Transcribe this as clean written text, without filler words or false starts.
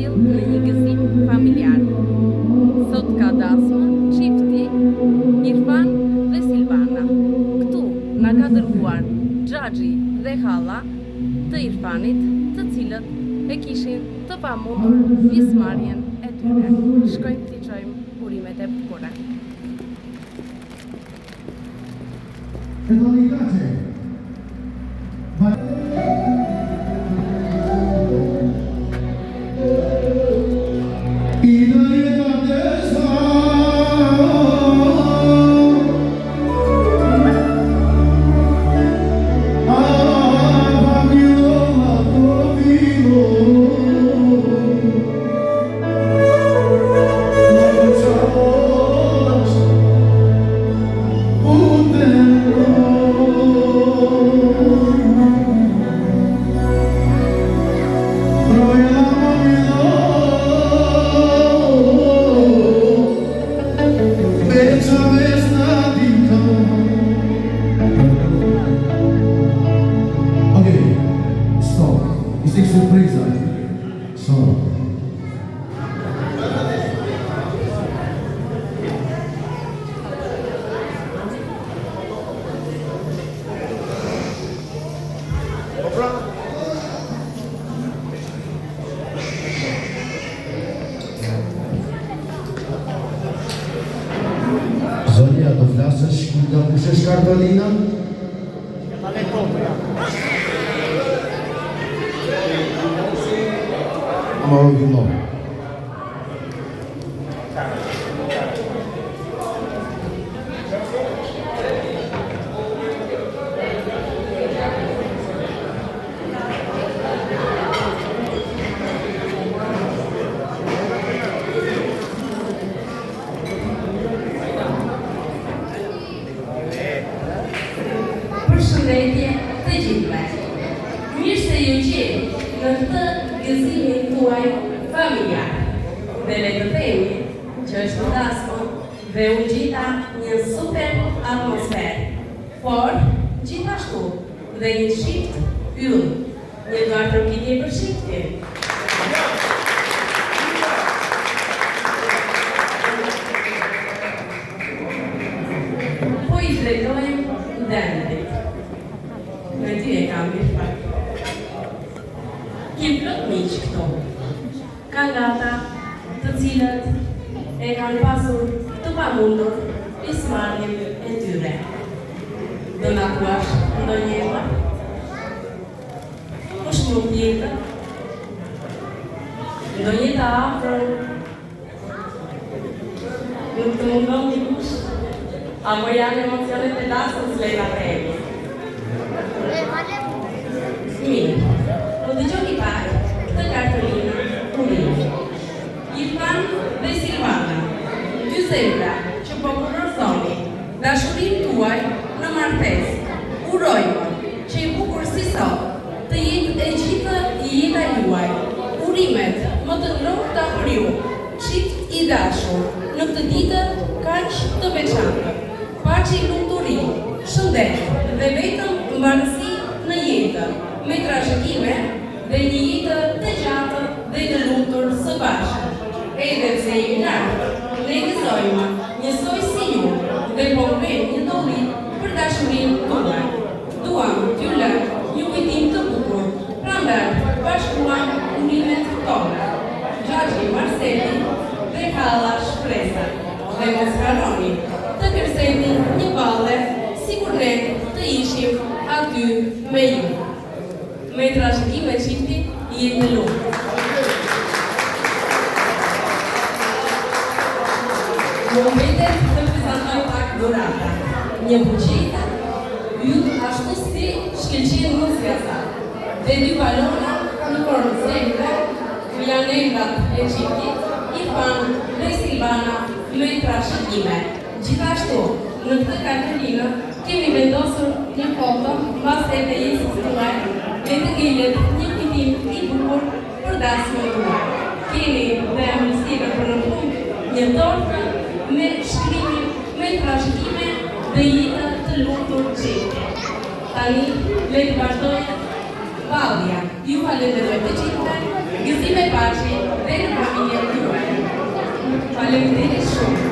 sill në një gëzim familjar. Sot ka dasmë çifti Irfan dhe Silvana. Këtu na ka dërguar Xhaxhi dhe Halla të Irfanit, të cilët e kishin të pamundur pjesëmarrjen e tyre. Shkojmë t'i çojmë urimet e bukura. Zonja, do flasësh kur do pushesh kartolinën? Ama o vino. Përshëndetje të gjithëve. Mirë se ju gjeni në këtë gëzimin tuaj familjar. Dhe le të themi që është dasmë dhe u gjita një super atmosferë, por gjithashtu dhe një shift yll, një duartërkitje për shiftin. Po I drejtojmë Dendrit. Me ty e kam Irfan. Kim plot miq këto. Kangata të cilët e kanë pasur të pamundur pjesëmarrjen e tyre. Do na thuash ndonjë emër? Kush nuk tjetër? Ndonjë të afër? Nuk të mundon dikush? Apo janë emocionet e dasmës lejta temi? Mirë, po dëgjoni pak këtë kartolinë urime. Irfan dhe Silvana, dy zemra që po përrëthoni dashurinë tuaj në martesë. Urojmë që I bukur si sot të jetë e gjithë jeta juaj. Urimet më të ngrohta për ju, çift I dashur në këtë ditë kaq të veçantë. Paqe, lumturi, shëndet dhe vetëm mbarësi në jetë, me trashëgime dhe një jetë të gjatë dhe të lumtur së bashku. Edhe pse jemi lartë, ne gëzojmë njësoj si ju dhe po vëmë një dolli për dashurinë tuaj. Duam t'ju lëmë një kujtim të bukur, prandaj bashkuam urimet tona. Xhaxhi Marseli dhe Halla Shpresa. Dhe mos harroni të kërceni një balle sikur ne të ishim aty me ju. Me trashëgime çifti jetë në lumë. Më mbetet të prezantoj pak dhurata. Një buqeta, yll ashtu si shkëlqen muzika sa. Dhe dy balona në formë zemre, janë emrat e çiftit, Irfan dhe Silvana me trashëgime. Gjithashtu, në këtë kartolinë kemi vendosur një foto mbas e jetës tuaj dhe të gjellet një kujtim I bukur për dasmën tuaj. Keni dhe amëlsire për në fund një tortë me shkrimin me trashëgime dhe jetë të lumtur çifti. Tani le të vazhdojmë Vallja. Ju falenderoj të gjithëve, gëzime paqe dhe dhe në familjen tuaj. Faleminderit shumë.